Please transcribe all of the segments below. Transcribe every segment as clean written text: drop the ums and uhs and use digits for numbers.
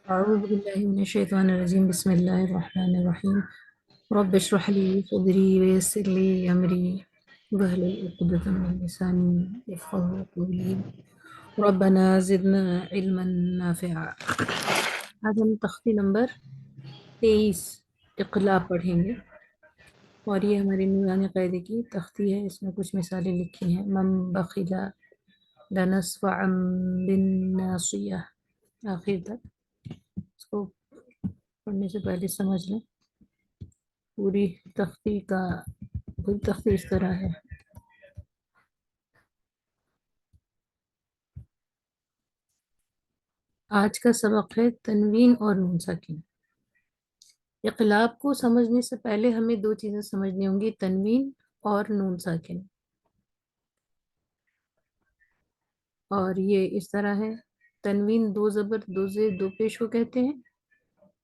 أعوذ بالله من الشيطان الرجيم بسم الله الرحمن الرحيم رب اشرح لي صدري ويسر لي أمري واحلل عقدة من لساني يفقهوا قولي ربنا زدنا علما نافعا. آج ہم تختی نمبر 23 اقلا پڑھیں گے اور یہ ہماری نورانی قاعدے کی تختی ہے. اس میں کچھ مثالیں لکھی ہیں. من بخلا لنصفعا بالناصیہ آخر تک. اس کو پڑھنے سے پہلے سمجھ لیں پوری تختی اس طرح ہے. آج کا سبق ہے تنوین اور نون ساکن. اقلاب کو سمجھنے سے پہلے ہمیں دو چیزیں سمجھنی ہوں گی، تنوین اور نون ساکن. اور یہ اس طرح ہے، تنوین دو زبر دو زیر دو پیش کو کہتے ہیں،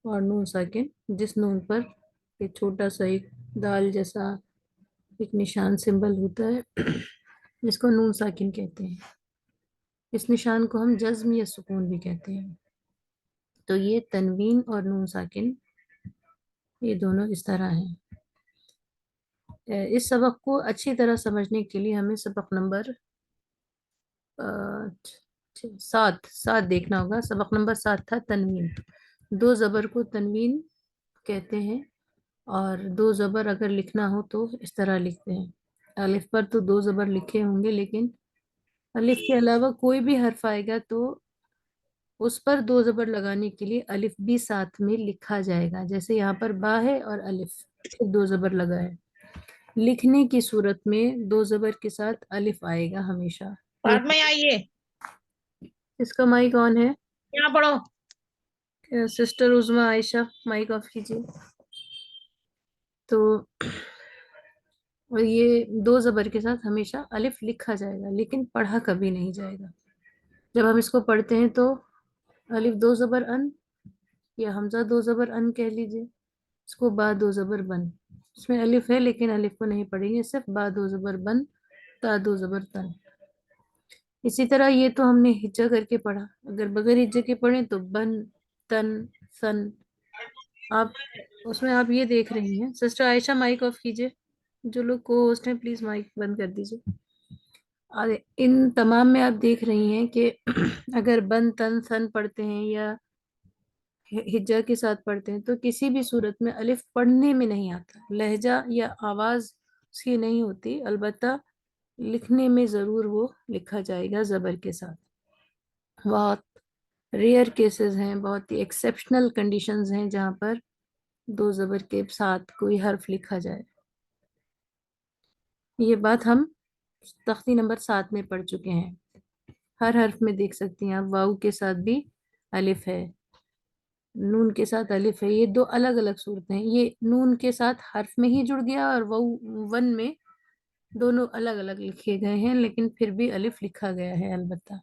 اور نون ساکن جس نون پر ایک چھوٹا سا ایک دال جیسا ایک نشان سمبل ہوتا ہے جس کو نون ساکن کہتے ہیں. اس نشان کو ہم جزم یا سکون بھی کہتے ہیں. تو یہ تنوین اور نون ساکن یہ دونوں اس طرح ہیں. اس سبق کو اچھی طرح سمجھنے کے لیے ہمیں سبق نمبر 7 دیکھنا ہوگا. سبق نمبر 7 تھا تنوین. دو زبر کو تنوین کہتے ہیں، اور دو زبر اگر لکھنا ہو تو اس طرح لکھتے ہیں. الف پر تو دو زبر لکھے ہوں گے، لیکن الف کے علاوہ کوئی بھی حرف آئے گا تو اس پر دو زبر لگانے کے لیے الف بھی ساتھ میں لکھا جائے گا. جیسے یہاں پر با ہے اور الف پھر دو زبر لگا ہے. لکھنے کی صورت میں دو زبر کے ساتھ الف آئے گا ہمیشہ. پارٹ میں آئیے، اس کا مائک آن ہے؟ یہاں پڑھو. Sister Uzma Ayesha mike off کیجیے. تو یہ دو زبر کے ساتھ ہمیشہ الف لکھا جائے گا، لیکن پڑھا کبھی نہیں جائے گا. جب ہم اس کو پڑھتے ہیں تو الف دو زبر ان یا حمزہ دو زبر ان کہہ لیجئے، اس کو با دو زبر بن. اس میں الف ہے لیکن الف کو نہیں پڑھیں گے، صرف با دو زبر بن تا دو زبر تن. اسی طرح یہ تو ہم نے ہجا کر کے پڑھا. اگر بغیر ہجا کے پڑھیں تو بن تن سن. آپ اس میں آپ یہ دیکھ رہی ہیں. سسٹر عائشہ مائک آف کیجئے. جو لوگ کو ہوسٹ ہیں پلیز مائک بند کر دیجئے. ان تمام میں آپ دیکھ رہی ہیں کہ اگر بن تن سن پڑھتے ہیں یا ہجا کے ساتھ پڑھتے ہیں تو کسی بھی صورت میں الف پڑھنے میں نہیں آتا. لہجہ یا آواز اس کی نہیں ہوتی، البتہ لکھنے میں ضرور وہ لکھا جائے گا زبر کے ساتھ. بہت ریئر کیسز ہیں، بہت ہی ایکسیپشنل کنڈیشنز ہیں جہاں پر دو زبر کے ساتھ کوئی حرف لکھا جائے. یہ بات ہم تختی نمبر 7 میں پڑھ چکے ہیں. ہر حرف میں دیکھ سکتی ہیں آپ، واو کے ساتھ بھی الف ہے، نون کے ساتھ الف ہے. یہ دو الگ الگ صورتیں ہیں. یہ نون کے ساتھ حرف میں ہی جڑ گیا اور ون میں دونوں الگ الگ لکھے گئے ہیں، لیکن پھر بھی الف لکھا گیا ہے البتہ.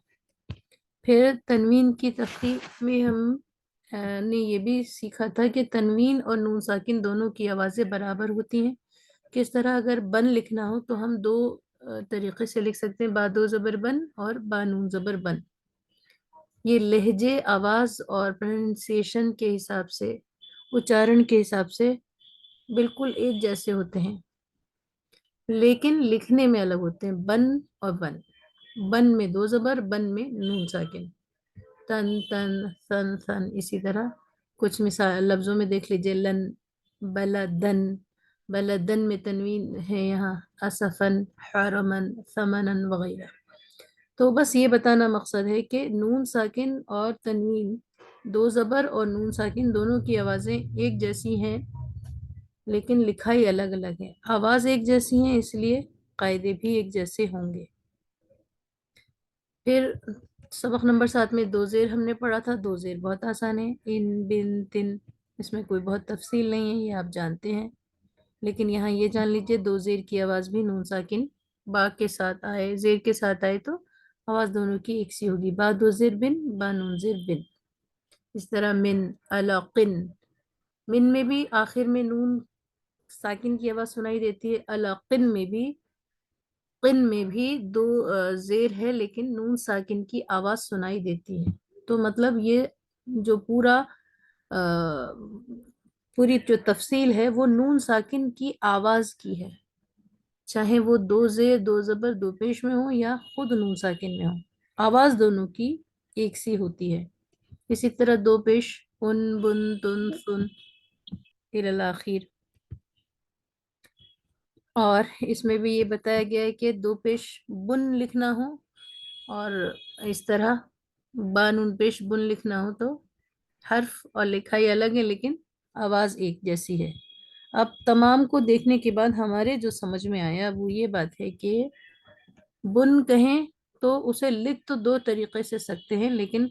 پھر تنوین کی تختی میں ہم نے یہ بھی سیکھا تھا کہ تنوین اور نون ساکن دونوں کی آوازیں برابر ہوتی ہیں. کس طرح؟ اگر بن لکھنا ہو تو ہم دو طریقے سے لکھ سکتے ہیں، با دو زبر بن اور با نون زبر بن. یہ لہجے، آواز اور پروننسیشن کے حساب سے، اچارن کے حساب سے بالکل ایک جیسے ہوتے ہیں، لیکن لکھنے میں الگ ہوتے ہیں. بن اور بن، بن میں دو زبر، بن میں نون ساکن. تن تن سن سن. اسی طرح کچھ مثال لفظوں میں دیکھ لیجئے، لن، بلدن. بلدن میں تنوین ہے یہاں، اسفن، حرمن، ثمنن وغیرہ. تو بس یہ بتانا مقصد ہے کہ نون ساکن اور تنوین، دو زبر اور نون ساکن دونوں کی آوازیں ایک جیسی ہیں لیکن لکھائی الگ الگ ہے. آواز ایک جیسی ہیں اس لیے قاعدے بھی ایک جیسے ہوں گے. پھر سبق نمبر 7 میں دو زیر ہم نے پڑھا تھا. دو زیر بہت آسان ہے، ان بن تن. اس میں کوئی بہت تفصیل نہیں ہے، یہ آپ جانتے ہیں. لیکن یہاں یہ جان لیجئے دو زیر کی آواز بھی نون ساکن با کے ساتھ آئے، زیر کے ساتھ آئے تو آواز دونوں کی ایک سی ہوگی. با دو زیر بن، با نون زیر بن. اس طرح من، علاقن. من میں بھی آخر میں نون ساکن کی آواز سنائی دیتی ہے. علاقن میں بھی، قن میں بھی دو زیر ہے لیکن نون ساکن کی آواز سنائی دیتی ہے. تو مطلب یہ جو پوری جو تفصیل ہے وہ نون ساکن کی آواز کی ہے، چاہے وہ دو زیر دو زبر دو پیش میں ہو یا خود نون ساکن میں ہو، آواز دونوں کی ایک سی ہوتی ہے۔ اسی طرح دو پیش ان بن تن سن الاخیر، اور اس میں بھی یہ بتایا گیا ہے کہ دو پیش بن لکھنا ہو اور اس طرح با نون پیش بن لکھنا ہو تو حرف اور لکھائی الگ ہے لیکن آواز ایک جیسی ہے۔ اب تمام کو دیکھنے کے بعد ہمارے جو سمجھ میں آیا وہ یہ بات ہے کہ بن کہیں تو اسے لکھ تو دو طریقے سے سکتے ہیں لیکن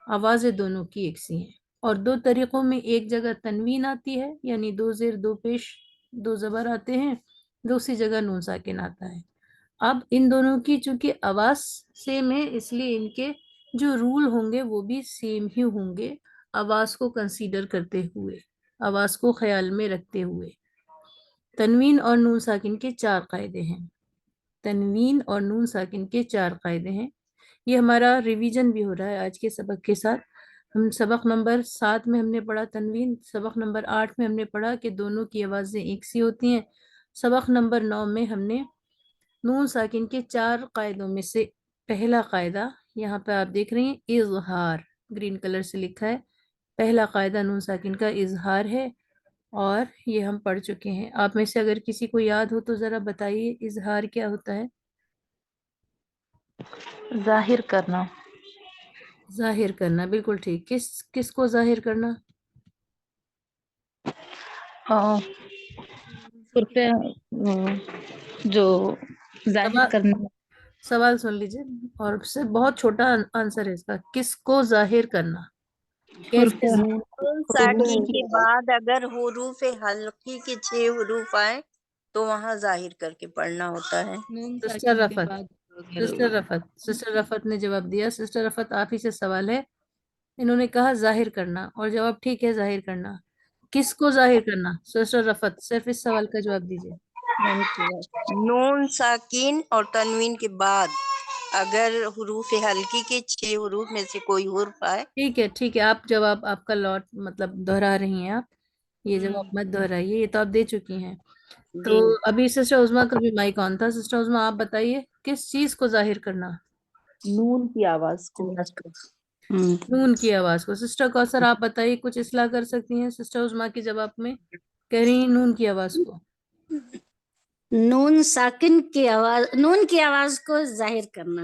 آوازیں دونوں کی ایک سی ہیں، اور دو طریقوں میں ایک جگہ تنوین آتی ہے یعنی دو زیر دو پیش دو زبر آتے ہیں، دوسری جگہ نون ساکن آتا ہے۔ اب ان دونوں کی چونکہ آواز سیم ہے اس لیے ان کے جو رول ہوں گے وہ بھی سیم ہی ہوں گے، آواز کو کنسیڈر کرتے ہوئے، آواز کو خیال میں رکھتے ہوئے۔ تنوین اور نون ساکن کے چار قاعدے ہیں، تنوین اور نون ساکن کے چار قاعدے ہیں۔ یہ ہمارا ریویژن بھی ہو رہا ہے آج کے سبق کے ساتھ۔ ہم سبق نمبر 7 میں ہم نے پڑھا تنوین، سبق نمبر 8 میں ہم نے پڑھا کہ دونوں کی آوازیں ایک سی ہوتی ہیں، سبق نمبر 9 میں ہم نے نون ساکن کے چار قاعدوں میں سے پہلا قاعدہ، یہاں پہ آپ دیکھ رہے ہیں اظہار، گرین کلر سے لکھا ہے، پہلا قاعدہ نون ساکن کا اظہار ہے، اور یہ ہم پڑھ چکے ہیں۔ آپ میں سے اگر کسی کو یاد ہو تو ذرا بتائیے اظہار کیا ہوتا ہے؟ ظاہر کرنا، ظاہر کرنا، بالکل ٹھیک۔ کس کو ظاہر کرنا؟ پہ جو ظاہر سوال کرنا، سوال سن لیجیے، اور سے بہت چھوٹا آنسر ہے اس کا، کس کو ظاہر کرنا، کیسے نون نون حروف ساکن کے بعد اگر حروف حلقی کے 6 حروف آئے تو وہاں ظاہر کر کے پڑھنا ہوتا ہے۔ نون سسٹر ساکن کے رفت، بعد سسٹر رفت نے جواب دیا۔ سسٹر رفت آپ ہی سے سوال ہے، انہوں نے کہا ظاہر کرنا، اور جواب ٹھیک ہے ظاہر کرنا۔ کس کو ظاہر کرنا؟ سسٹر رفت صرف اس سوال کا جواب دیجیے۔ نون ساکن اور تنوین کے بعد اگر حروف حلقی کے 6 حروف میں سے کوئی حرف آئے، ٹھیک ہے، آپ جواب آپ کا لوٹ مطلب دہرا رہی ہیں، آپ یہ جواب مت دہرائیے، یہ تو آپ دے چکی ہیں۔ تو جی ابھی سسٹر عظمیٰ کا بھی مائک آن تھا، سسٹر عظمیٰ آپ بتائیے کس چیز کو ظاہر کرنا؟ نون کی آواز کو، نون کی آواز کو۔ سسٹر کوثر آپ بتائیے، کچھ اصلاح کر سکتی ہیں سسٹر عظمیٰ کے جواب میں؟ کہہ رہی ہیں نون کی آواز کو۔ نون ساکن کی آواز، نون کی آواز کو ظاہر کرنا۔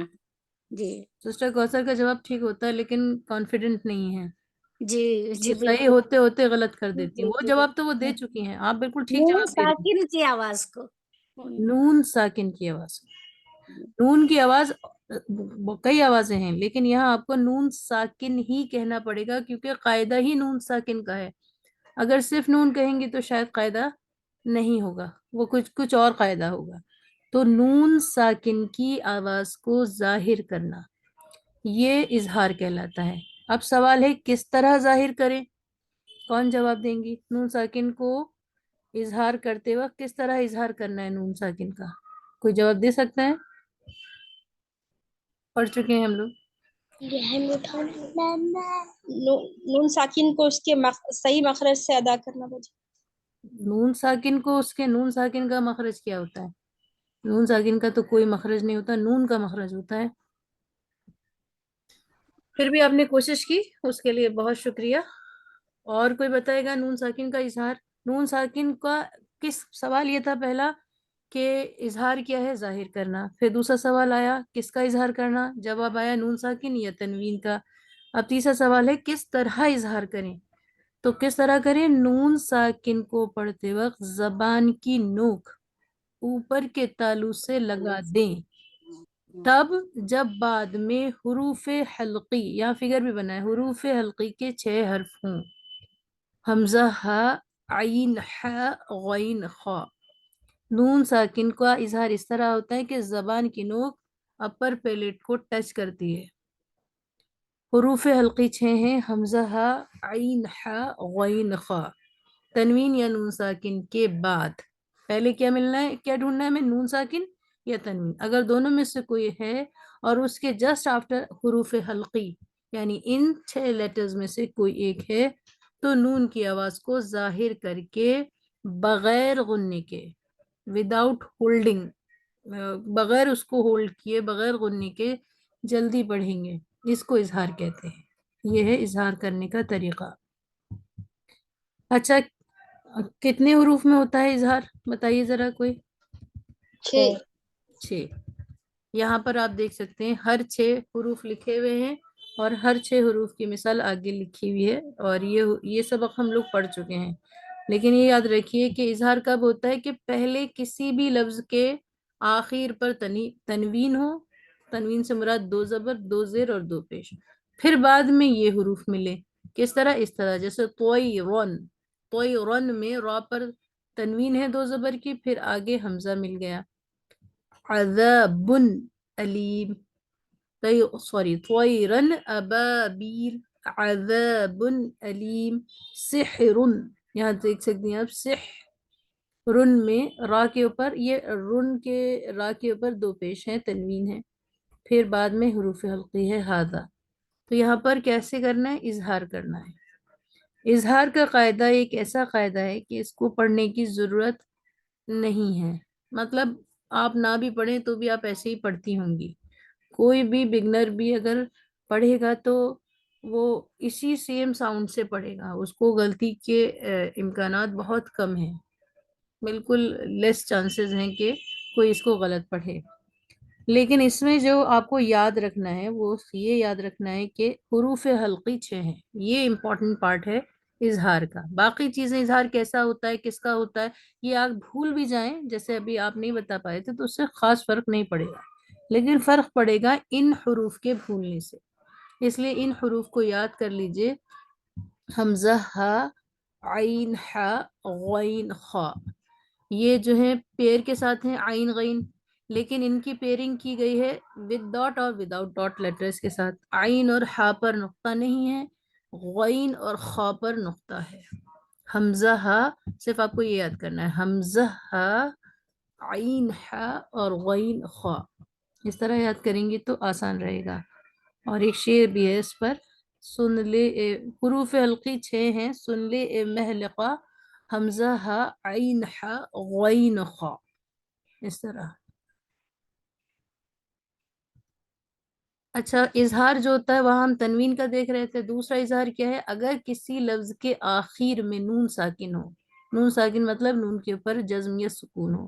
جی سسٹر کوثر کا جواب ٹھیک ہوتا ہے لیکن کانفیڈنٹ نہیں ہے، جی جی صحیح بالکل ہوتے ہوتے غلط کر دیتی ہیں، وہ جی، جواب تو وہ دے چکی ہیں، آپ بالکل ٹھیک نون جواب دے رہی ہیں۔ ساکن کی آواز کو۔ نون ساکن کی آواز، نون کی آواز کئی آوازیں ہیں لیکن یہاں آپ کو نون ساکن ہی کہنا پڑے گا کیونکہ قاعدہ ہی نون ساکن کا ہے۔ اگر صرف نون کہیں گے تو شاید قاعدہ نہیں ہوگا، وہ کچھ اور قاعدہ ہوگا۔ تو نون ساکن کی آواز کو ظاہر کرنا یہ اظہار کہلاتا ہے۔ اب سوال ہے کس طرح ظاہر کریں؟ کون جواب دیں گی؟ نون ساکن کو اظہار کرتے وقت کس طرح اظہار کرنا ہے نون ساکن کا؟ کوئی جواب دے سکتا ہے؟ پڑھ چکے ہیں ہم لوگ۔ نون ساکن کو اس کے صحیح مخرج سے ادا کرنا بچے۔ نون ساکن کو اس کے نون ساکن کا مخرج کیا ہوتا ہے؟ نون ساکن کا تو کوئی مخرج نہیں ہوتا، نون کا مخرج ہوتا ہے۔ پھر بھی آپ نے کوشش کی، اس کے لیے بہت شکریہ۔ اور کوئی بتائے گا نون ساکن کا اظہار؟ نون ساکن کا سوال یہ تھا پہلا کہ اظہار کیا ہے؟ ظاہر کرنا۔ پھر دوسرا سوال آیا کس کا اظہار کرنا؟ جواب آیا نون ساکن یا تنوین کا۔ اب تیسرا سوال ہے کس طرح اظہار کریں؟ تو کس طرح کریں؟ نون ساکن کو پڑھتے وقت زبان کی نوک اوپر کے تالو سے لگا دیں، تب جب بعد میں حروف حلقی، یہاں فگر بھی بنا ہے، حروف حلقی کے 6 حرف ہوں، حمزہ، ہا، عین، حا، غین، خا۔ نون ساکن کا اظہار اس طرح ہوتا ہے کہ زبان کی نوک اپر پیلیٹ کو ٹچ کرتی ہے۔ حروف حلقی 6 ہیں، حمزہ، ہا، عین، حا، غین، خا۔ تنوین یا نون ساکن کے بعد پہلے کیا ملنا ہے، کیا ڈھونڈنا ہے ہمیں؟ نون ساکن یا تنوین۔ اگر دونوں میں سے کوئی ہے اور اس کے جسٹ آفٹر حروف حلقی یعنی ان 6 لیٹرز میں سے کوئی ایک ہے تو نون کی آواز کو ظاہر کر کے بغیر غننے کے، وداؤٹ ہولڈنگ، بغیر اس کو ہولڈ کیے، بغیر غننے کے جلدی پڑھیں گے، اس کو اظہار کہتے ہیں۔ یہ ہے اظہار کرنے کا طریقہ۔ اچھا، کتنے حروف میں ہوتا ہے اظہار بتائیے ذرا کوئی؟ 6 6۔ یہاں پر آپ دیکھ سکتے ہیں ہر 6 حروف لکھے ہوئے ہیں اور ہر 6 حروف کی مثال آگے لکھی ہوئی ہے، اور یہ سبق ہم لوگ پڑھ چکے ہیں۔ لیکن یہ یاد رکھیے کہ اظہار کب ہوتا ہے کہ پہلے کسی بھی لفظ کے آخر پر تنوین ہو، تنوین سے مراد 2 زبر، 2 زیر اور 2 پیش، پھر بعد میں یہ حروف ملے۔ کس طرح؟ اس طرح جیسے طیرن، طیرن میں را پر تنوین ہے 2 زبر کی، پھر آگے حمزہ مل گیا۔ عذاب علیم، طیرن ابابیل، عذاب علیم، سحر، یہاں دیکھ سکتے ہیں آپ سحرن میں را کے اوپر، یہ رن کے را کے اوپر 2 پیش ہیں، تنوین ہے، پھر بعد میں حروف حلقی ہے ہذا۔ تو یہاں پر کیسے کرنا ہے؟ اظہار کرنا ہے۔ اظہار کا قاعدہ ایک ایسا قاعدہ ہے کہ اس کو پڑھنے کی ضرورت نہیں ہے، مطلب آپ نہ بھی پڑھیں تو بھی آپ ایسے ہی پڑھتی ہوں گی۔ کوئی بھی بگنر بھی اگر پڑھے گا تو وہ اسی سیم ساؤنڈ سے پڑھے گا، اس کو غلطی کے امکانات بہت کم ہیں، بالکل لیس چانسز ہیں کہ کوئی اس کو غلط پڑھے۔ لیکن اس میں جو آپ کو یاد رکھنا ہے وہ یہ یاد رکھنا ہے کہ حروف حلقی 6 ہیں، یہ امپورٹنٹ پارٹ ہے اظہار کا۔ باقی چیزیں اظہار کیسا ہوتا ہے، کس کا ہوتا ہے، یہ آپ بھول بھی جائیں، جیسے ابھی آپ نہیں بتا پائے تھے تو اس سے خاص فرق نہیں پڑے گا، لیکن فرق پڑے گا ان حروف کے بھولنے سے۔ اس لیے ان حروف کو یاد کر لیجئے، حمزہ، ہا، عین، ہا، غین، خا، یہ جو ہیں پیر کے ساتھ ہیں عین غین، لیکن ان کی پیرنگ کی گئی ہے ود ڈاٹ اور وداؤٹ ڈاٹ لیٹرز کے ساتھ۔ عین اور ہا پر نقطہ نہیں ہے، غین اور خا پر نقطہ ہے۔ حمزہ ہا، صرف آپ کو یہ یاد کرنا ہے، حمزہ ہا، عین ہا اور غین خا، اس طرح یاد کریں گے تو آسان رہے گا۔ اور ایک شعر بھی ہے اس پر، سن لے حروف حلقی 6 ہیں، سن لے اے محلقہ، حمزہ ہا، عین ہا، غین خا، اس طرح۔ اچھا، اظہار جو ہوتا ہے وہاں ہم تنوین کا دیکھ رہے تھے، دوسرا اظہار کیا ہے؟ اگر کسی لفظ کے آخر میں نون ساکن ہو، نون ساکن مطلب نون کے اوپر جزم یا سکون ہو،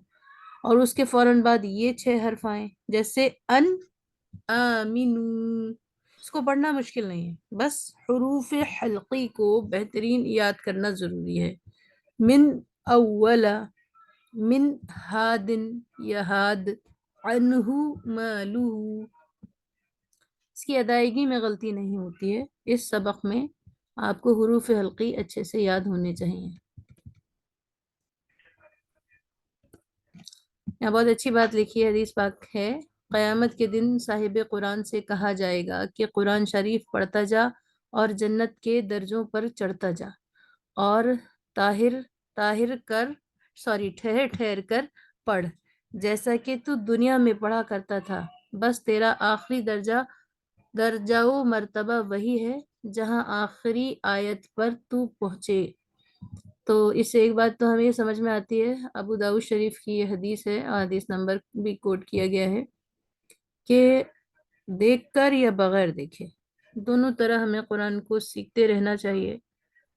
اور اس کے فوراً بعد یہ 6 حرف آئیں، جیسے ان، آمینو، اس کو پڑھنا مشکل نہیں ہے، بس حروف حلقی کو بہترین یاد کرنا ضروری ہے۔ من اولا، من ہادن، یہاد، عنہ مالہ، اس کی ادائیگی میں غلطی نہیں ہوتی ہے۔ اس سبق میں آپ کو حروف حلقی اچھے سے یاد ہونے چاہیے۔ یہاں بہت اچھی بات لکھی ہے، حدیث پاک ہے، قیامت کے دن صاحب قرآن سے کہا جائے گا کہ قرآن شریف پڑھتا جا اور جنت کے درجوں پر چڑھتا جا، اور ٹھہر ٹھہر کر پڑھ، جیسا کہ تو دنیا میں پڑھا کرتا تھا، بس تیرا آخری درجہ و مرتبہ وہی ہے جہاں آخری آیت پر تو پہنچے۔ تو اس سے ایک بات تو ہمیں سمجھ میں آتی ہے، ابو داؤد شریف کی یہ حدیث ہے، حدیث نمبر بھی کوٹ کیا گیا ہے، کہ دیکھ کر یا بغیر دیکھے دونوں طرح ہمیں قرآن کو سیکھتے رہنا چاہیے۔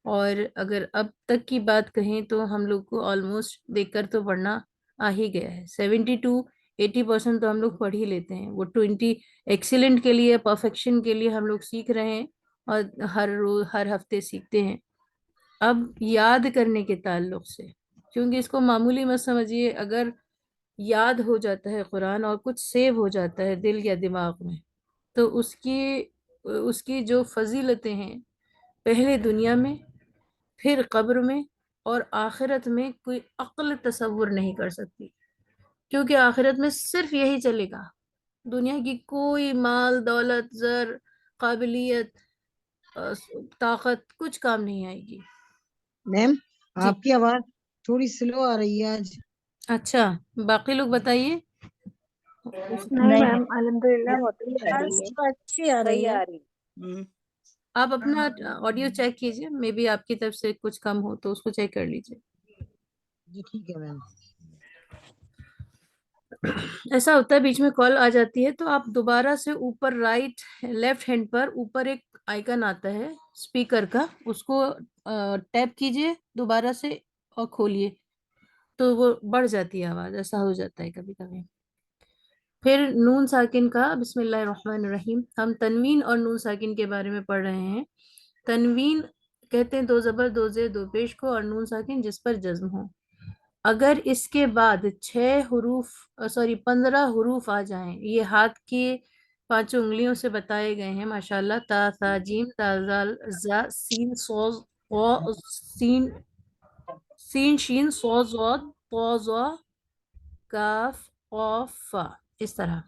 اور اگر اب تک کی بات کہیں تو ہم لوگ کو آلموسٹ دیکھ کر تو پڑھنا آ ہی گیا ہے، 70-80% تو ہم لوگ پڑھ ہی لیتے ہیں، وہ 20 ایکسیلنٹ کے لیے، پرفیکشن کے لیے ہم لوگ سیکھ رہے ہیں، اور ہر روز ہر ہفتے سیکھتے ہیں۔ اب یاد کرنے کے تعلق سے، کیونکہ اس کو معمولی مت سمجھیے، اگر یاد ہو جاتا ہے قرآن اور کچھ سیو ہو جاتا ہے دل یا دماغ میں، تو اس کی جو فضیلتیں ہیں، پہلے دنیا میں، پھر قبر میں، اور آخرت میں کوئی عقل تصور نہیں کر سکتی، کیونکہ آخرت میں صرف یہی چلے گا، دنیا کی کوئی مال دولت زر قابلیت طاقت کچھ کام نہیں آئے گی۔ میم جی، آپ کی آواز تھوڑی سلو آ رہی ہے آج۔ اچھا، باقی لوگ بتائیے۔ نہیں میم، الحمدللہ بہت اچھی آ رہی ہے۔ اچھی آ رہی ہے۔ آپ اپنا آڈیو چیک کیجئے، مے بی آپ کی طرف سے کچھ کم ہو تو اس کو چیک کر لیجئے. جی ٹھیک ہے میم. ایسا ہوتا ہے بیچ میں کال آ جاتی ہے تو آپ دوبارہ سے اوپر رائٹ لیفٹ ہینڈ پر اوپر ایک آئیکن آتا ہے اسپیکر کا، اس کو ٹیپ کیجئے دوبارہ سے اور کھولیے تو وہ بڑھ جاتی ہے آواز. ایسا ہو جاتا ہے کبھی کبھی. پھر نون ساکن کا بسم اللہ الرحمن الرحیم. ہم تنوین اور نون ساکن کے بارے میں پڑھ رہے ہیں. تنوین کہتے ہیں دو زبر دو زیر دو پیش کو، اور نون ساکن جس پر جزم ہو. اگر اس کے بعد 15 حروف آ جائیں، یہ ہاتھ کی 5 انگلیوں سے بتائے گئے ہیں ماشاءاللہ. تا ثا جیم تا زال زا سین صاد قا سین شین صاد ضاد طا ظا کاف قاف فا. اس طرح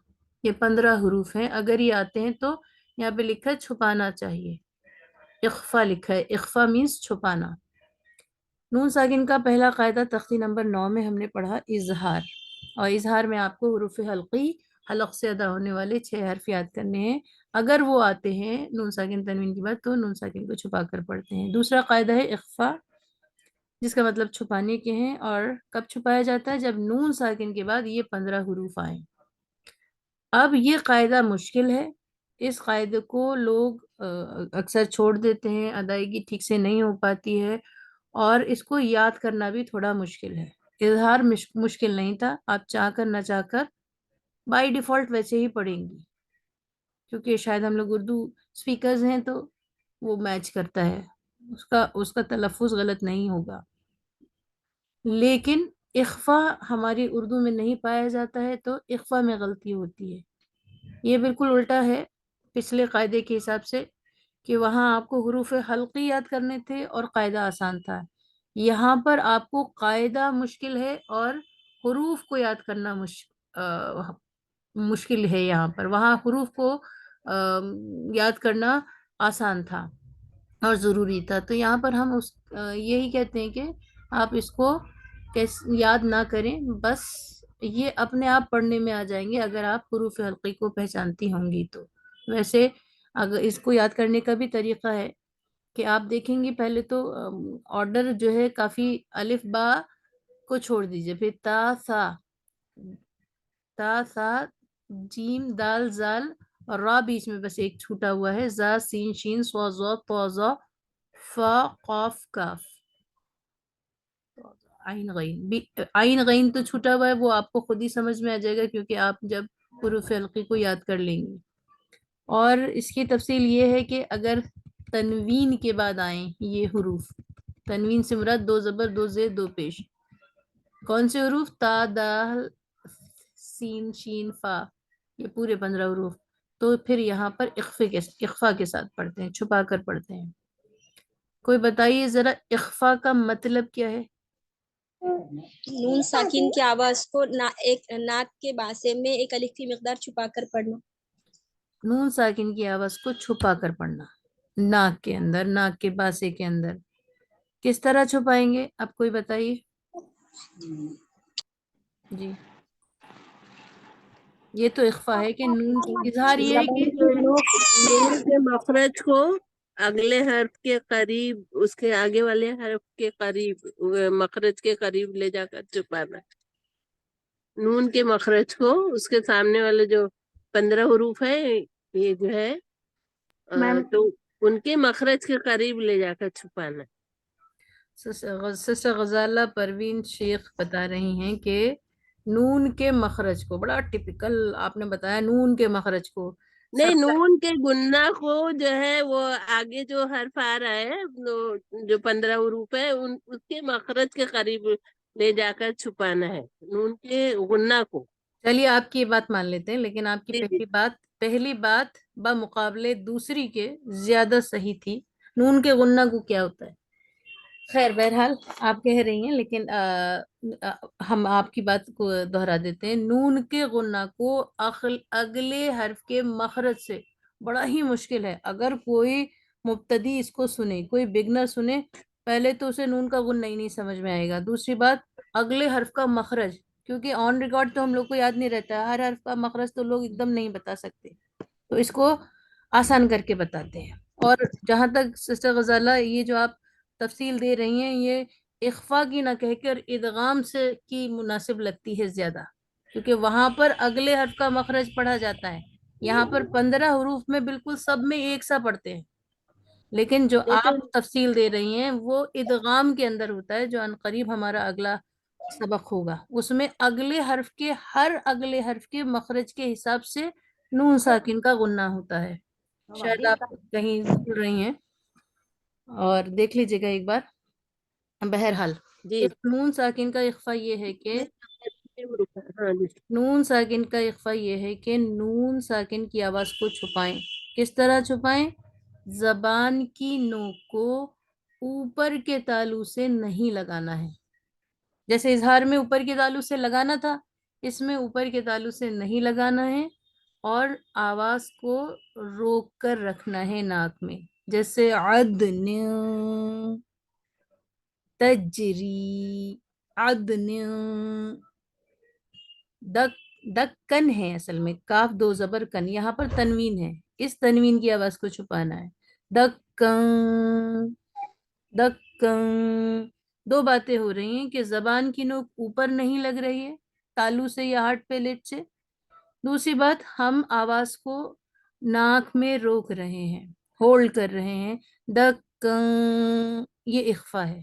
یہ 15 حروف ہیں. اگر یہ آتے ہیں تو یہاں پہ لکھا ہے چھپانا چاہیے، اخفا لکھا ہے. اخفا مینس چھپانا. نون ساکن کا پہلا قاعدہ تختی نمبر 9 میں ہم نے پڑھا اظہار، اور اظہار میں آپ کو حروف حلقی حلق سے ادا ہونے والے 6 حرف یاد کرنے ہیں. اگر وہ آتے ہیں نون ساکن تنوین کے بعد تو نون ساکن کو چھپا کر پڑھتے ہیں. دوسرا قاعدہ ہے اخفا، جس کا مطلب چھپانے کے ہیں. اور کب چھپایا جاتا ہے؟ جب نون ساکن کے بعد یہ 15 حروف آئیں. اب یہ قاعدہ مشکل ہے، اس قاعدے کو لوگ اکثر چھوڑ دیتے ہیں، ادائیگی ٹھیک سے نہیں ہو پاتی ہے، اور اس کو یاد کرنا بھی تھوڑا مشکل ہے. اظہار مشکل نہیں تھا، آپ چاہ کر نہ چاہ کر بائی ڈیفالٹ ویسے ہی پڑھیں گی، کیونکہ شاید ہم لوگ اردو اسپیکرز ہیں تو وہ میچ کرتا ہے، اس کا تلفظ غلط نہیں ہوگا. لیکن اخفا ہماری اردو میں نہیں پایا جاتا ہے تو اخفا میں غلطی ہوتی ہے. یہ بالکل الٹا ہے پچھلے قاعدے کے حساب سے، کہ وہاں آپ کو حروف حلقی یاد کرنے تھے اور قاعدہ آسان تھا. یہاں پر آپ کو قاعدہ مشکل ہے اور حروف کو یاد کرنا مشکل ہے. یہاں پر وہاں حروف کو یاد کرنا آسان تھا اور ضروری تھا. تو یہاں پر ہم یہی کہتے ہیں کہ آپ اس کو یاد نہ کریں، بس یہ اپنے آپ پڑھنے میں آ جائیں گے اگر آپ حروف حلقی کو پہچانتی ہوں گی تو. ویسے اگر اس کو یاد کرنے کا بھی طریقہ ہے کہ آپ دیکھیں گی پہلے تو آرڈر جو ہے کافی الف با کو چھوڑ دیجئے، پھر تا سا جیم دال زال اور را بیچ میں بس ایک چھوٹا ہوا ہے، زا سین شین صا ضا طا ظا فا قاف کاف عین غین. عین غین تو چھوٹا ہوا ہے، وہ آپ کو خود ہی سمجھ میں آ جائے گا کیونکہ آپ جب حروف حلقی کو یاد کر لیں گے. اور اس کی تفصیل یہ ہے کہ اگر تنوین کے بعد آئیں یہ حروف، تنوین سے مراد دو زبر دو زیر دو پیش. کون سے حروف؟ تا دال سین شین فا، یہ پورے 15 حروف. تو پھر یہاں پر اخفا کے ساتھ پڑھتے ہیں، چھپا کر پڑھتے ہیں. کوئی بتائیے ذرا اخفا کا مطلب کیا ہے؟ نون ساکن کی آواز کو ناک کے باسے میں ایک الف کی مقدار چھپا کر پڑھنا. نون ساکن کی آواز کو چھپا کر پڑھنا، ناک کے اندر، ناک کے باسے کے اندر. کس طرح چھپائیں گے آپ کوئی بتائیے؟ جی یہ تو اخفا ہے کہ نون اظہار یہ ہے کہ نون کے مخرج کو اگلے حرف کے قریب، اس کے آگے والے حرف کے قریب، مخرج کے قریب لے جا کر چھپانا. نون کے مخرج کو اس کے سامنے والے جو 15 حروف ہیں یہ جو ہے تو ان کے مخرج کے قریب لے جا کر چھپانا. سسٹر غزالہ پروین شیخ بتا رہی ہیں کہ نون کے مخرج کو، بڑا ٹپیکل آپ نے بتایا، نون کے مخرج کو نہیں، نون کے گنہ کو جو ہے وہ آگے جو حرف آ رہا ہے جو 15 حروف ہے اس کے مخرج کے قریب لے جا کر چھپانا ہے نون کے گنہ کو. چلیے آپ کی یہ بات مان لیتے ہیں، لیکن آپ کی جی پہلی بات بمقابلے دوسری کے زیادہ صحیح تھی. نون کے غنہ کو کیا ہوتا ہے؟ خیر بہرحال آپ کہہ رہی ہیں، لیکن ہم آپ کی بات کو دہرا دیتے ہیں. نون کے غنہ کو اگلے حرف کے مخرج سے بڑا ہی مشکل ہے. اگر کوئی مبتدی اس کو سنے، کوئی بگنر سنے، پہلے تو اسے نون کا غنہ ہی نہیں سمجھ میں آئے گا. دوسری بات اگلے حرف کا مخرج، کیونکہ آن ریکارڈ تو ہم لوگ کو یاد نہیں رہتا، ہر حرف کا مخرج تو لوگ ایک دم نہیں بتا سکتے، تو اس کو آسان کر کے بتاتے ہیں. اور جہاں تک سسٹر غزالہ یہ جو آپ تفصیل دے رہی ہیں یہ اخفا کی نہ کہہ کر ادغام سے کی مناسب لگتی ہے زیادہ، کیونکہ وہاں پر اگلے حرف کا مخرج پڑھا جاتا ہے، یہاں پر 15 حروف میں بالکل سب میں ایک سا پڑھتے ہیں، لیکن جو آپ لیکن تفصیل دے رہی ہیں وہ ادغام کے اندر ہوتا ہے، جو عنقریب ہمارا اگلا سبق ہوگا، اس میں اگلے حرف کے ہر اگلے حرف کے مخرج کے حساب سے نون ساکن کا غنہ ہوتا ہے۔ شاید آپ کہیں بھول رہی ہیں اور دیکھ لیجئے گا ایک بار۔ بہرحال جی اس نون ساکن کا اخفا یہ ہے کہ ہاں جی نون ساکن کا اخفا یہ ہے کہ نون ساکن کی آواز کو چھپائیں۔ کس طرح چھپائیں؟ زبان کی نوک کو اوپر کے تالو سے نہیں لگانا ہے، جیسے اظہار میں اوپر کے تالو سے لگانا تھا، اس میں اوپر کے تالو سے نہیں لگانا ہے، اور آواز کو روک کر رکھنا ہے ناک میں، جیسے عدن تجری، عدن دکن ہے، اصل میں کاف دو زبر کن، یہاں پر تنوین ہے، اس تنوین کی آواز کو چھپانا ہے، دکن دکن۔ دو باتیں ہو رہی ہیں کہ زبان کی نوک اوپر نہیں لگ رہی ہے تالو سے یا ہارٹ پہ لٹ سے، دوسری بات ہم آواز کو ناک میں روک رہے ہیں، ہولڈ کر رہے ہیں، دکن، یہ اخفا ہے۔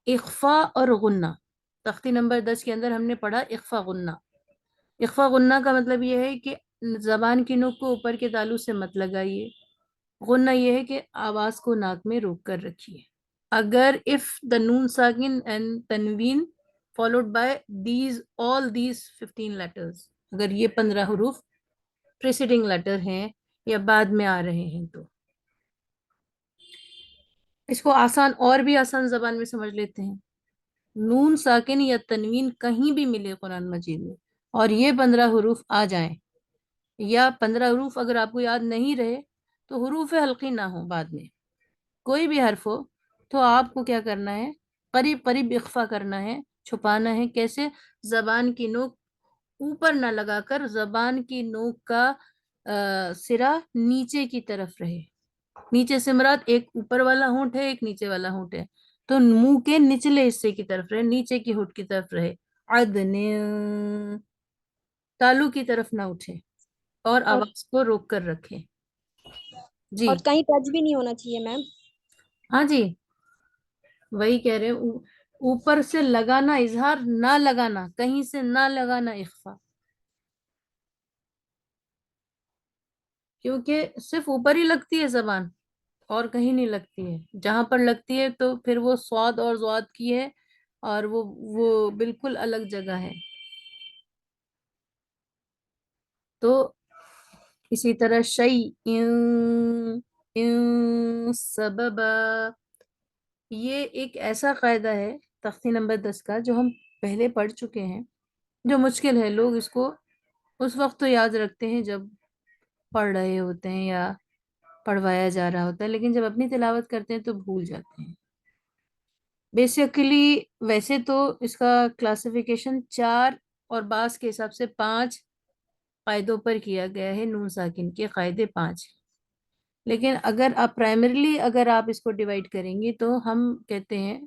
اخفا اور غنہ، تختی نمبر 10 کے اندر ہم نے پڑھا اخفا غنہ۔ اخفا غنہ کا مطلب یہ ہے کہ زبان کی نوک کو اوپر کے تالو سے مت لگائیے، غنہ یہ ہے کہ آواز کو ناک میں روک کر رکھیے۔ اگر if the noon sakin and tanween followed by all these 15 letters، اگر یہ 15 حروف preceding letter ہیں یا بعد میں آ رہے ہیں، تو اس کو آسان اور بھی آسان زبان میں سمجھ لیتے ہیں۔ نون ساکن یا تنوین کہیں بھی ملے قرآن مجید میں اور یہ 15 حروف آ جائیں، یا 15 حروف اگر آپ کو یاد نہیں رہے تو حروف حلقی نہ ہو، بعد میں کوئی بھی حرف ہو تو آپ کو کیا کرنا ہے؟ قریب قریب اخفا کرنا ہے، چھپانا ہے۔ کیسے؟ زبان کی نوک اوپر نہ لگا کر زبان کی نوک کا سرا نیچے کی طرف رہے، نیچے سے مراد ایک اوپر والا ہونٹ ہے، ایک نیچے والا ہونٹ ہے، تو منہ کے نچلے حصے کی طرف رہے، نیچے کی ہونٹ کی طرف رہے، عدن، تالو کی طرف نہ اٹھے، اور آواز کو روک کر رکھے۔ جی اور کہیں ٹچ بھی نہیں ہونا چاہیے میم۔ ہاں جی، وہی کہہ رہے ہیں، اوپر سے لگانا اظہار، نہ لگانا، کہیں سے نہ لگانا اخفا، کیونکہ صرف اوپر ہی لگتی ہے زبان اور کہیں نہیں لگتی ہے، جہاں پر لگتی ہے تو پھر وہ صاد اور ضاد کی ہے اور وہ بالکل الگ جگہ ہے۔ تو اسی طرح سبب، یہ ایک ایسا قاعدہ ہے تختی نمبر 10 کا جو ہم پہلے پڑھ چکے ہیں، جو مشکل ہے، لوگ اس کو اس وقت تو یاد رکھتے ہیں جب پڑھ رہے ہوتے ہیں یا پڑھوایا جا رہا ہوتا ہے، لیکن جب اپنی تلاوت کرتے ہیں تو بھول جاتے ہیں۔ بیسیکلی ویسے تو اس کا کلاسیفیکیشن 4 اور بعض کے حساب سے 5 قاعدوں پر کیا گیا ہے، نون ساکن کے قاعدے 5، لیکن اگر آپ پرائمریلی اگر آپ اس کو ڈیوائیڈ کریں گے تو ہم کہتے ہیں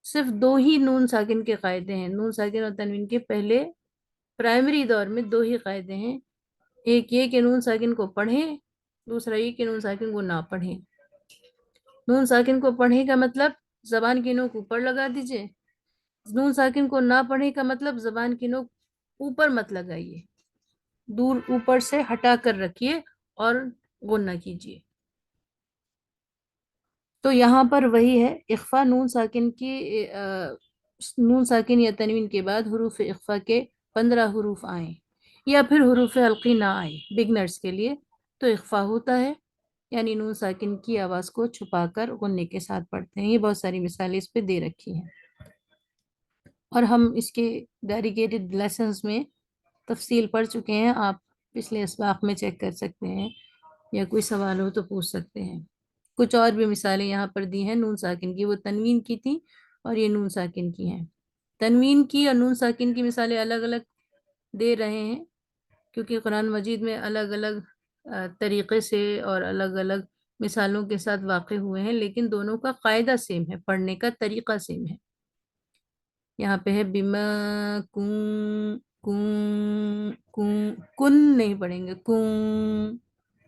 صرف 2 ہی نون ساکن کے قاعدے ہیں، نون ساکن اور تنوین کے پہلے پرائمری دور میں 2 ہی قاعدے ہیں، ایک یہ کہ نون ساکن کو پڑھیں، دوسرا یہ کہ نون ساکن کو نہ پڑھیں۔ نون ساکن کو پڑھیں کا مطلب زبان کی نوک اوپر لگا دیجئے، نون ساکن کو نہ پڑھیں کا مطلب زبان کی نوک اوپر مت لگائیے، دور اوپر سے ہٹا کر رکھیے اور غنہ کیجئے۔ تو یہاں پر وہی ہے، اخفا نون ساکن کی نون ساکن یا تنوین کے بعد حروف اخفا کے 15 حروف آئیں یا پھر حروف حلقی نہ آئیں بگنرز کے لیے تو اخفا ہوتا ہے، یعنی نون ساکن کی آواز کو چھپا کر غنے کے ساتھ پڑھتے ہیں۔ یہ بہت ساری مثالیں اس پہ دے رکھی ہیں اور ہم اس کے ڈیڈیکیٹڈ لیسنز میں تفصیل پڑھ چکے ہیں، آپ پچھلے اسباق میں چیک کر سکتے ہیں یا کوئی سوال ہو تو پوچھ سکتے ہیں۔ کچھ اور بھی مثالیں یہاں پر دی ہیں نون ساکن کی، وہ تنوین کی تھیں اور یہ نون ساکن کی ہیں۔ تنوین کی اور نون ساکن کی مثالیں الگ الگ دے رہے ہیں کیونکہ قرآن مجید میں الگ الگ طریقے سے اور الگ الگ مثالوں کے ساتھ واقع ہوئے ہیں، لیکن دونوں کا قاعدہ سیم ہے، پڑھنے کا طریقہ سیم ہے. یہاں پہ ہے بما کن کن کن کن نہیں پڑھیں گے، کن،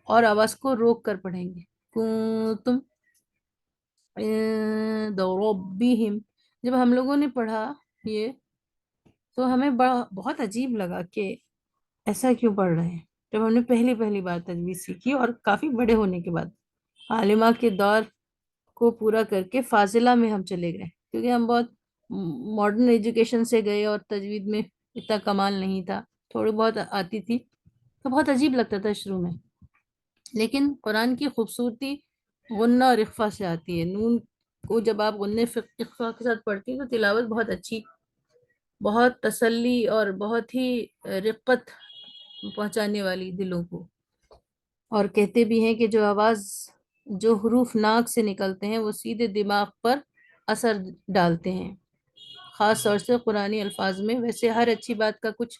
اور آواز کو روک کر پڑھیں گے. کنتم عند ربہم. جب ہم لوگوں نے پڑھا یہ تو ہمیں بہت عجیب لگا کہ ایسا کیوں پڑھ رہے ہیں. جب ہم نے پہلی بار تجوید سیکھی اور کافی بڑے ہونے کے بعد، عالمہ کے دور کو پورا کر کے فاضلہ میں ہم چلے گئے، کیونکہ ہم بہت ماڈرن ایجوکیشن سے گئے اور تجوید میں اتنا کمال نہیں تھا، تھوڑی بہت آتی تھی تو بہت عجیب لگتا تھا شروع میں. لیکن قرآن کی خوبصورتی غنہ اور اخفا سے آتی ہے. نون کو جب آپ غنہ اخفا کے ساتھ پڑھتی ہیں تو تلاوت بہت اچھی، بہت تسلی اور بہت ہی رقت پہنچانے والی دلوں کو. اور کہتے بھی ہیں کہ جو حروف ناک سے نکلتے ہیں وہ سیدھے دماغ پر اثر ڈالتے ہیں، خاص طور سے قرآنی الفاظ میں. ویسے ہر اچھی بات کا کچھ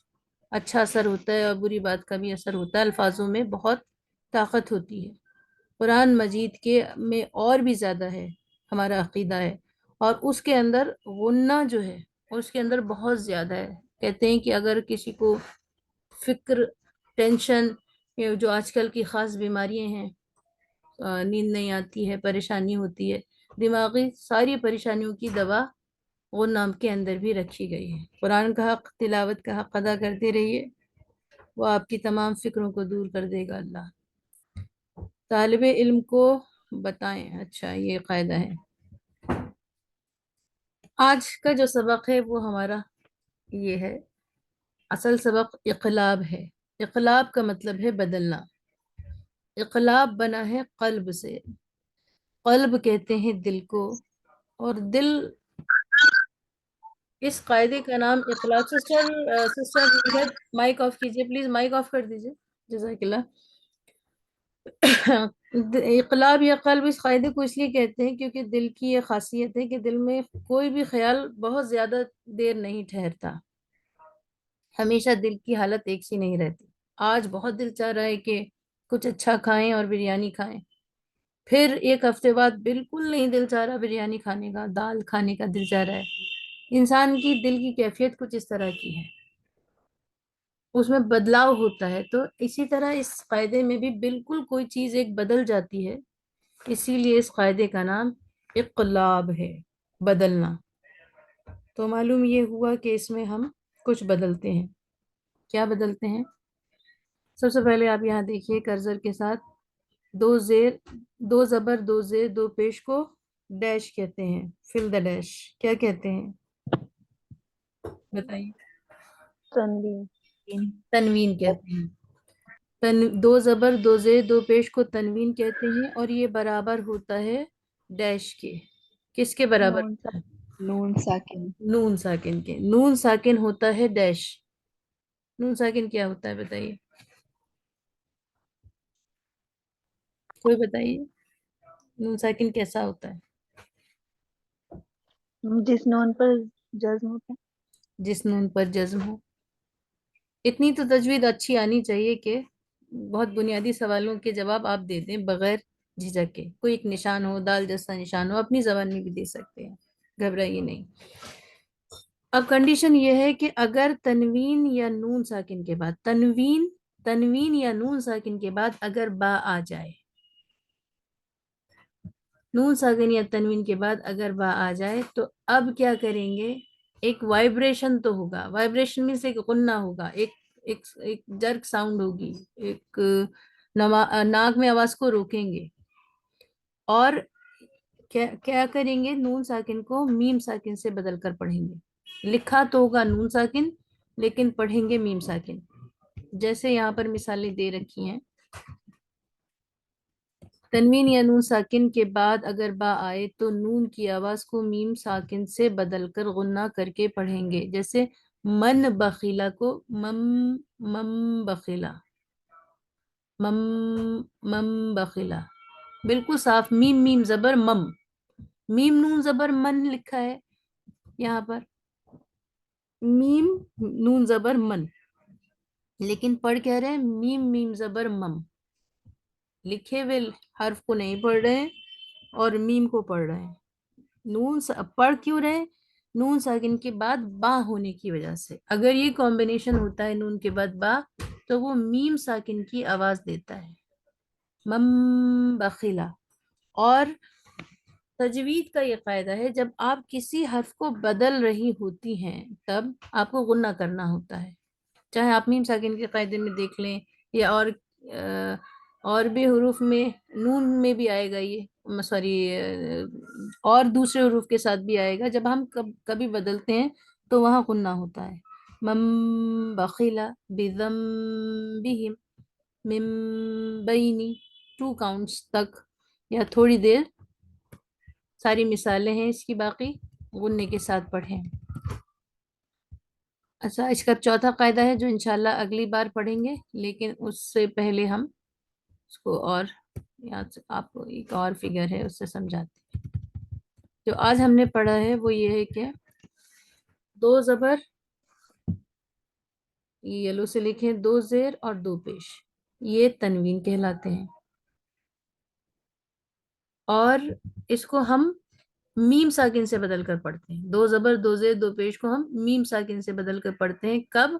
اچھا اثر ہوتا ہے اور بری بات کا بھی اثر ہوتا ہے. الفاظوں میں بہت طاقت ہوتی ہے. قرآن مجید کے میں اور بھی زیادہ ہے، ہمارا عقیدہ ہے، اور اس کے اندر غنہ جو ہے اس کے اندر بہت زیادہ ہے. کہتے ہیں کہ اگر کسی کو فکر، ٹینشن، یہ جو آج کل کی خاص بیماریاں ہیں، نیند نہیں آتی ہے، پریشانی ہوتی ہے، دماغی ساری پریشانیوں کی دوا غنہ کے اندر بھی رکھی گئی ہے. قرآن کا حق، تلاوت کا حق ادا کرتے رہیے، وہ آپ کی تمام فکروں کو دور کر دے گا اللہ. طالب علم کو بتائیں. اچھا، یہ قاعدہ ہے. آج کا جو سبق ہے وہ ہمارا یہ ہے. اصل سبق اقلاب ہے. اقلاب کا مطلب ہے بدلنا. اقلاب بنا ہے قلب سے. قلب کہتے ہیں دل کو، اور دل، اس قاعدے کا نام اقلاب. سسٹر مائک آف کیجئے پلیز، مائک آف کر دیجئے، جزاک اللہ. اقلاب یا قلب اس قاعدے کو اس لیے کہتے ہیں کیونکہ دل کی یہ خاصیت ہے کہ دل میں کوئی بھی خیال بہت زیادہ دیر نہیں ٹھہرتا. ہمیشہ دل کی حالت ایک سی نہیں رہتی. آج بہت دل چاہ رہا ہے کہ کچھ اچھا کھائیں اور بریانی کھائیں، پھر ایک ہفتے بعد بالکل نہیں دل چاہ رہا بریانی کھانے کا، دال کھانے کا دل چاہ رہا ہے. انسان کی دل کی کیفیت کچھ اس طرح کی ہے، اس میں بدلاؤ ہوتا ہے. تو اسی طرح اس قاعدے میں بھی بالکل کوئی چیز ایک بدل جاتی ہے، اسی لیے اس قاعدے کا نام اقلاب ہے، بدلنا. تو معلوم یہ ہوا کہ اس میں ہم کچھ بدلتے ہیں. کیا بدلتے ہیں؟ سب سے پہلے آپ یہاں دیکھیے کرسر کے ساتھ، دو زیر، دو زبر، دو زیر، دو پیش کو ڈیش کہتے ہیں. فل دا ڈیش کیا کہتے ہیں بتائیے؟ تنوین. تنوین کہتے ہیں. دو زبر، دو زیر، دو پیش کو تنوین کہتے ہیں، اور یہ برابر ہوتا ہے ڈیش کے. کس کے برابر ہوتا ہے؟ نون ساکن. نون ساکن کے. نون ساکن ہوتا ہے ڈیش. نون ساکن کیا ہوتا ہے بتائیے، کوئی بتائیے. نون ساکن کیسا ہوتا ہے؟ جس نون پر جزم ہوتا ہے. جس نون پر جزم ہو. اتنی تو تجوید اچھی آنی چاہیے کہ بہت بنیادی سوالوں کے جواب آپ دے دیں بغیر جھجک کے. کوئی ایک نشان ہو، دال جیسا نشان ہو، اپنی زبان میں بھی دے سکتے ہیں، گھبرائیے نہیں. اب کنڈیشن یہ ہے کہ اگر تنوین یا نون ساکن کے بعد تنوین یا نون ساکن کے بعد اگر با آ جائے، نون ساکن یا تنوین کے بعد اگر با آ جائے تو اب کیا کریں گے؟ ایک وائبریشن تو ہوگا. وائبریشن میں سے ایک غنہ ہوگا، ایک جرک ساؤنڈ ہوگی، ایک ناک میں آواز کو روکیں گے، اور کیا کریں گے؟ نون ساکن کو میم ساکن سے بدل کر پڑھیں گے. لکھا تو ہوگا نون ساکن لیکن پڑھیں گے میم ساکن. جیسے یہاں پر مثالیں دے رکھی ہیں. تنوین یا نون ساکن کے بعد اگر با آئے تو نون کی آواز کو میم ساکن سے بدل کر غنہ کر کے پڑھیں گے. جیسے من بخیلا کو مم بخیلا، مم بخیلا، بالکل صاف. میم زبر مم، میم نون زبر من لکھا ہے یہاں پر، میم نون زبر من، لیکن پڑھ کہہ رہے ہیں میم زبر مم. لکھے ہوئے حرف کو نہیں پڑھ رہے ہیں اور میم کو پڑھ رہے ہیں. پڑھ کیوں رہے؟ نون ساکن کے بعد با ہونے کی وجہ سے. اگر یہ کمبینیشن ہوتا ہے نون کے بعد با تو وہ میم ساکن کی آواز دیتا ہے. مم بخیلا. اور تجوید کا یہ قاعدہ ہے جب آپ کسی حرف کو بدل رہی ہوتی ہیں تب آپ کو غنہ کرنا ہوتا ہے. چاہے آپ میم ساکن کے قاعدے میں دیکھ لیں یا اور بھی حروف میں، نون میں بھی آئے گا یہ، سوری اور دوسرے حروف کے ساتھ بھی آئے گا. جب ہم کبھی بدلتے ہیں تو وہاں غنہ ہوتا ہے. مم بخیلا بذنبہم من بینی، 2 کاؤنٹس تک یا تھوڑی دیر. ساری مثالیں ہیں اس کی، باقی غنے کے ساتھ پڑھیں. اچھا، اس کا چوتھا قاعدہ ہے جو انشاءاللہ اگلی بار پڑھیں گے، لیکن اس سے پہلے ہم اس کو اور یاد سے آپ کو ایک اور فگر ہے اس سے سمجھاتے ہیں. جو آج ہم نے پڑھا ہے وہ یہ ہے کہ 2 زبر، یلو سے لکھیں، 2 زیر اور 2 پیش، یہ تنوین کہلاتے ہیں. اور اس کو ہم میم ساکن سے بدل کر پڑھتے ہیں. 2 زبر، 2 زیر، 2 پیش کو ہم میم ساکن سے بدل کر پڑھتے ہیں. کب؟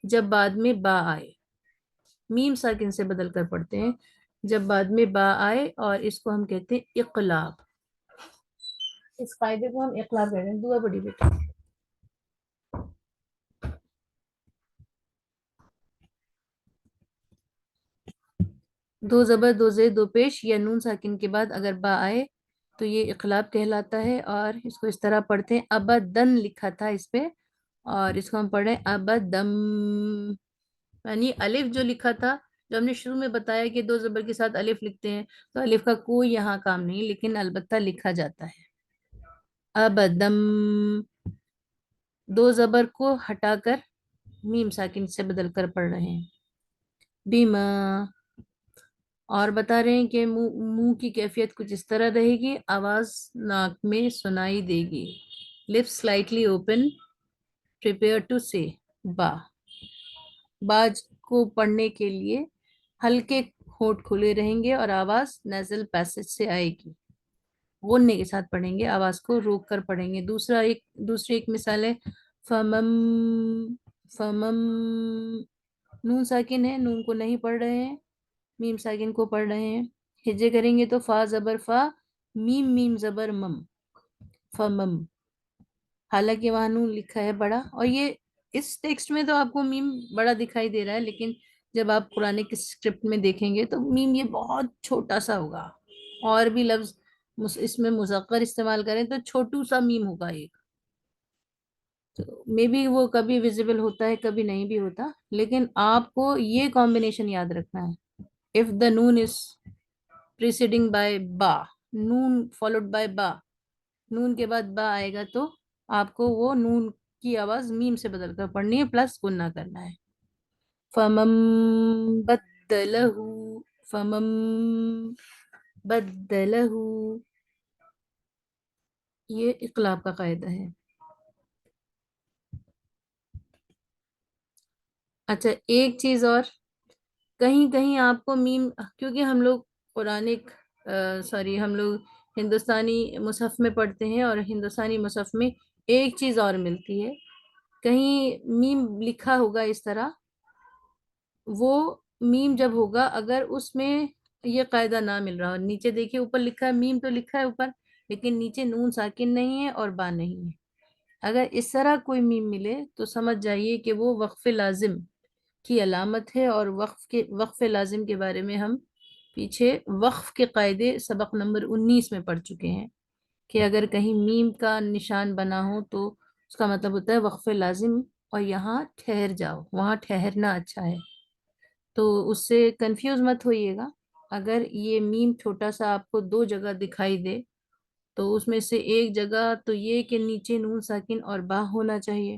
جب بعد میں با آئے. میم ساکن سے بدل کر پڑھتے ہیں جب بعد میں با آئے، اور اس کو ہم کہتے ہیں اقلاب. اس قاعدے کو ہم اقلاب کہتے ہیں. دعا بڑی بیٹا. 2 زبر، 2 زیر، 2 پیش یا نون ساکن کے بعد اگر با آئے تو یہ اقلاب کہلاتا ہے. اور اس کو اس طرح پڑھتے ہیں، ابدن لکھا تھا اس پہ، اور اس کو ہم پڑھ رہے ہیں ابدم. یعنی الف جو لکھا تھا، جو ہم نے شروع میں بتایا کہ 2 زبر کے ساتھ الف لکھتے ہیں، تو الف کا کوئی یہاں کام نہیں، لیکن البتہ لکھا جاتا ہے. ابدم. 2 زبر کو ہٹا کر میم ساکن سے بدل کر پڑھ رہے ہیں. بیما. اور بتا رہے ہیں کہ منہ کی کیفیت کچھ اس طرح رہے گی، آواز ناک میں سنائی دے گی. Lips slightly open, prepare to say با. باج کو پڑھنے کے لیے ہلکے ہونٹ کھلے رہیں گے اور آواز نیزل پیسج سے آئے گی. غننے کے ساتھ پڑھیں گے، آواز کو روک کر پڑھیں گے. دوسری ایک مثال ہے، فمم. فمم نون ساکن ہے، نون کو نہیں پڑھ رہے ہیں، میم ساکن کو پڑھ رہے ہیں. ہجے کریں گے تو فا زبر فا، میم میم زبر مم، فمم. حالانکہ وہاں نون لکھا ہے بڑا، اور یہ اس ٹیکسٹ میں تو آپ کو میم بڑا دکھائی دے رہا ہے، لیکن جب آپ قرآن کے اسکرپٹ میں دیکھیں گے تو میم یہ بہت چھوٹا سا ہوگا. اور بھی لفظ اس میں مذکر استعمال کریں تو چھوٹو سا میم ہوگا ایک. مے بی وہ کبھی ویزیبل ہوتا ہے، کبھی نہیں بھی ہوتا، لیکن آپ کو یہ کمبینیشن یاد رکھنا ہے. if the noon is preceding by ba، known followed by ba، نون کے بعد با آئے گا تو آپ کو وہ نون کی آواز میم سے بدل کر پڑھنی ہے، پلس گننا کرنا ہے. فمم بدلہ، فمم بدلہ، یہ اقلاب کا قاعدہ ہے. اچھا، ایک چیز اور، کہیں کہیں آپ کو میم، کیونکہ ہم لوگ ہم لوگ ہندوستانی مصحف میں پڑھتے ہیں، اور ہندوستانی مصحف میں ایک چیز اور ملتی ہے. کہیں میم لکھا ہوگا اس طرح، وہ میم جب ہوگا اگر اس میں یہ قاعدہ نہ مل رہا ہو، نیچے دیکھیے اوپر لکھا ہے میم، تو لکھا ہے اوپر، لیکن نیچے نون ساکن نہیں ہے اور با نہیں ہے. اگر اس طرح کوئی میم ملے تو سمجھ جائیے کہ وہ وقف لازم کی علامت ہے. اور وقف لازم کے بارے میں ہم پیچھے وقف کے قاعدے سبق نمبر 19 میں پڑھ چکے ہیں، کہ اگر کہیں میم کا نشان بنا ہو تو اس کا مطلب ہوتا ہے وقف لازم، اور یہاں ٹھہر جاؤ، وہاں ٹھہرنا اچھا ہے. تو اس سے کنفیوز مت ہوئیے گا. اگر یہ میم چھوٹا سا آپ کو 2 جگہ دکھائی دے تو اس میں سے ایک جگہ تو یہ کہ نیچے نون ساکن اور با ہونا چاہیے،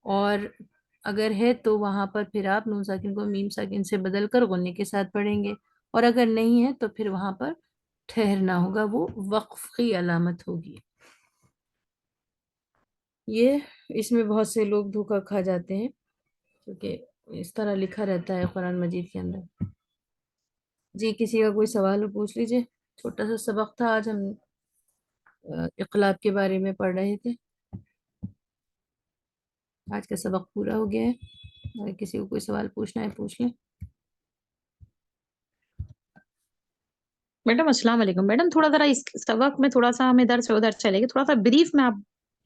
اور اگر ہے تو وہاں پر پھر آپ نون ساکن کو میم ساکن سے بدل کر غنے کے ساتھ پڑھیں گے، اور اگر نہیں ہے تو پھر وہاں پر ٹھہرنا ہوگا، وہ وقف کی علامت ہوگی. یہ اس میں بہت سے لوگ دھوکہ کھا جاتے ہیں، کیونکہ اس طرح لکھا رہتا ہے قرآن مجید کے اندر. جی کسی کا کوئی سوال ہو پوچھ لیجیے. چھوٹا سا سبق تھا آج، ہم اقلاب کے بارے میں پڑھ رہے تھے. آج کا سبق پورا ہو گیا ہے. اگر کسی کو کوئی سوال پوچھنا ہے پوچھ لیں. میڈم السلام علیکم. میڈم تھوڑا ذرا اس سبق میں تھوڑا سا ہم ادھر سے ادھر چلے گئے، تھوڑا سا بریف میں آپ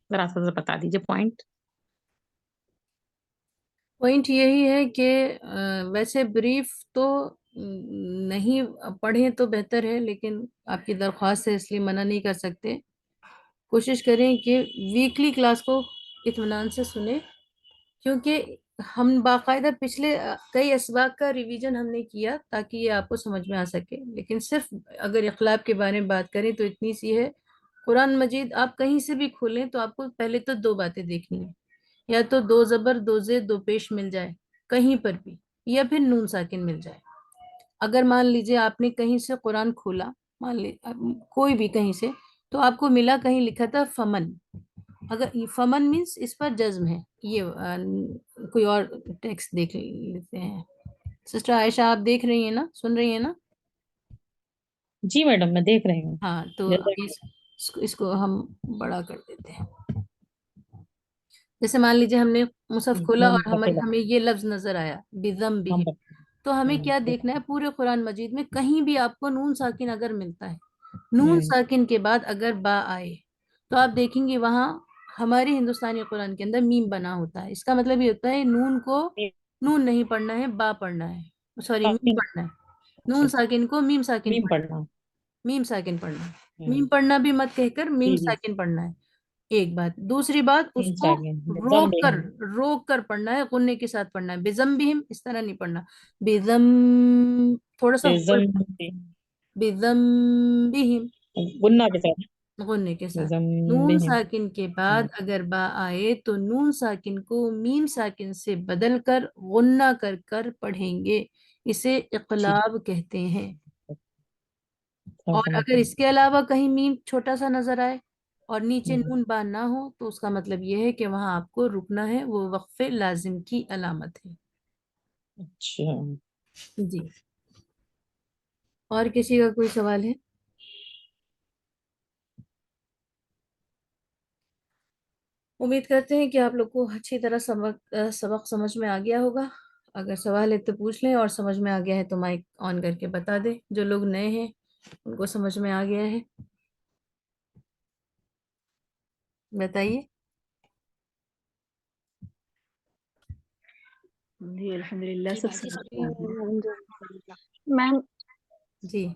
ذرا سا بتا دیجیے پوائنٹ. پوائنٹ یہی ہے کہ ویسے بریف تو نہیں پڑھیں تو بہتر ہے، لیکن آپ کی درخواست ہے اس لیے منع نہیں کر سکتے. کوشش کریں کہ ویکلی کلاس کو اطمینان سے سنیں، کیونکہ ہم باقاعدہ پچھلے کئی اسباق کا ریویژن ہم نے کیا تاکہ یہ آپ کو سمجھ میں آ سکے. لیکن صرف اگر اخلاق کے بارے میں بات کریں تو اتنی سی ہے، قرآن مجید آپ کہیں سے بھی کھولیں تو آپ کو پہلے تو دو باتیں دیکھنی ہیں، یا تو دو زبر دو زیر دو پیش مل جائے کہیں پر بھی، یا پھر نون ساکن مل جائے. اگر مان لیجئے آپ نے کہیں سے قرآن کھولا، مان لیجیے کوئی بھی کہیں سے، تو آپ کو ملا کہیں لکھا تھا فمن. اگر فمن مینس اس پر جزم ہے. یہ کوئی اور ٹیکسٹ دیکھ لیتے ہیں. سسٹر عائشہ آپ دیکھ رہی ہیں نا، سن رہی ہیں نا؟ جی میڈم میں دیکھ رہی ہوں. ہاں تو اس کو ہم بڑا کر دیتے ہیں. جیسے مان لیجیے ہم نے مصحف کھولا اور ہمیں یہ لفظ نظر آیا بِذَنْبِهِمْ بِهِمْ، تو ہمیں کیا دیکھنا ہے؟ پورے قرآن مجید میں کہیں بھی آپ کو نون ساکن اگر ملتا ہے، نون ساکن کے بعد اگر با آئے تو آپ دیکھیں گے وہاں ہماری ہندوستانی قرآن کے اندر میم بنا ہوتا ہے. اس کا مطلب یہ ہوتا ہے نون کو نون نہیں پڑھنا ہے، با پڑھنا ہے، سوری میم پڑھنا ہے. نون ساکن کو میم ساکن پڑھنا ہے، میم ساکن پڑھنا ہے. میم پڑھنا بھی مت کہہ کر میم ساکن پڑھنا ہے. ایک بات. دوسری بات، اس کو روک کر پڑھنا ہے، غنے کے ساتھ پڑھنا ہے. بِذَنْبِهِمْ اس طرح نہیں پڑھنا. تھوڑا سا بِذَنْبِهِمْ غنے کے ساتھ. نون ساکن کے بعد اگر با آئے تو نون ساکن کو میم ساکن سے بدل کر غنہ کر کر پڑھیں گے. اسے اقلاب کہتے ہیں. اور اگر اس کے علاوہ کہیں میم چھوٹا سا نظر آئے اور نیچے نون با نہ ہو تو اس کا مطلب یہ ہے کہ وہاں آپ کو رکنا ہے، وہ وقف لازم کی علامت ہے. اچھا جی. اور کسی کا کوئی سوال ہے؟ امید کرتے ہیں کہ آپ لوگ کو اچھی طرح سبق سمجھ میں آ گیا ہوگا. اگر سوال ہے تو پوچھ لیں، اور سمجھ میں آ گیا ہے تو مائک آن کر کے بتا دیں. جو لوگ نئے ہیں ان کو سمجھ میں آ گیا ہے بتائیے. جی الحمدللہ جی سب باجی سمجھ سب میں آ گیا. میم جی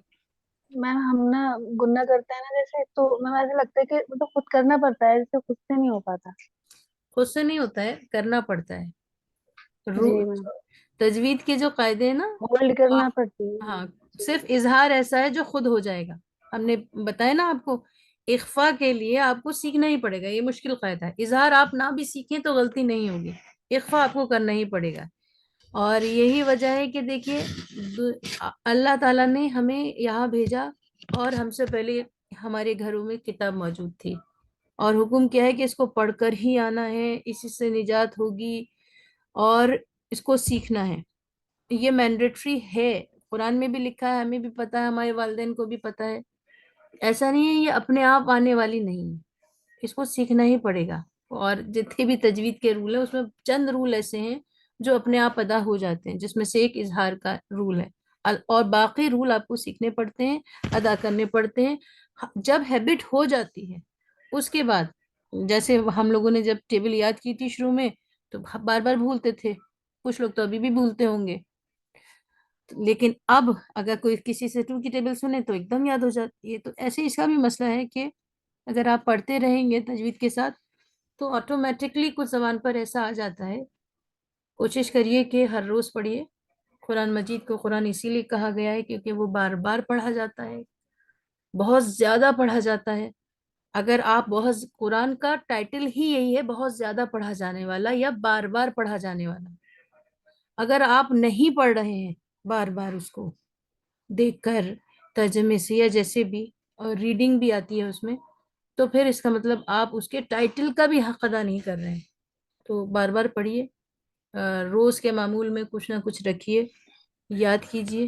میم ہم نا گننا کرتے ہیں نا جیسے، تو میم ایسا لگتا ہے کہ مطلب خود کرنا پڑتا ہے، جیسے خود سے نہیں ہو پاتا. خود سے نہیں ہوتا ہے، کرنا پڑتا ہے. جی میم تجوید کے جو قاعدے ہیں نا، ہولڈ کرنا پڑتی ہے. ہاں صرف اظہار ایسا ہے جو خود ہو جائے گا. ہم نے بتایا نا آپ کو، اخفا کے لیے آپ کو سیکھنا ہی پڑے گا. یہ مشکل قاعدہ ہے. اظہار آپ نہ بھی سیکھیں تو غلطی نہیں ہوگی، اخفا آپ کو کرنا ہی پڑے گا. اور یہی وجہ ہے کہ دیکھیے اللہ تعالیٰ نے ہمیں یہاں بھیجا اور ہم سے پہلے ہمارے گھروں میں کتاب موجود تھی، اور حکم کیا ہے کہ اس کو پڑھ کر ہی آنا ہے، اسی سے نجات ہوگی اور اس کو سیکھنا ہے. یہ مینڈیٹری ہے. قرآن میں بھی لکھا ہے، ہمیں بھی پتہ ہے، ہمارے والدین کو بھی پتہ ہے. ایسا نہیں ہے یہ اپنے آپ آنے والی نہیں ہے، اس کو سیکھنا ہی پڑے گا. اور جتنے بھی تجوید کے رول ہیں اس میں چند رول ایسے ہیں جو اپنے آپ ادا ہو جاتے ہیں، جس میں سے ایک اظہار کا رول ہے، اور باقی رول آپ کو سیکھنے پڑتے ہیں، ادا کرنے پڑتے ہیں. جب ہیبٹ ہو جاتی ہے اس کے بعد، جیسے ہم لوگوں نے جب ٹیبل یاد کی تھی شروع میں تو بار بار بھولتے تھے، کچھ لوگ تو ابھی بھی بھولتے ہوں گے، لیکن اب اگر کوئی کسی سے 2 کی ٹیبل سنے تو ایک دم یاد ہو جاتی ہے. تو ایسے اس کا بھی مسئلہ ہے کہ اگر آپ پڑھتے رہیں گے تجوید کے ساتھ تو آٹومیٹکلی کچھ زبان پر ایسا آ جاتا ہے. کوشش کریے کہ ہر روز پڑھیے. قرآن مجید کو قرآن اسی لیے کہا گیا ہے کیونکہ وہ بار بار پڑھا جاتا ہے، بہت زیادہ پڑھا جاتا ہے. اگر آپ قرآن کا ٹائٹل ہی یہی ہے، بہت زیادہ پڑھا جانے والا یا بار بار پڑھا جانے والا. اگر آپ نہیں پڑھ رہے ہیں بار بار اس کو دیکھ کر ترجمے سے یا جیسے بھی، اور ریڈنگ بھی آتی ہے اس میں، تو پھر اس کا مطلب آپ اس کے ٹائٹل کا بھی حق ادا نہیں کر رہے ہیں. تو بار بار پڑھیے، روز کے معمول میں کچھ نہ کچھ رکھیے، یاد کیجیے.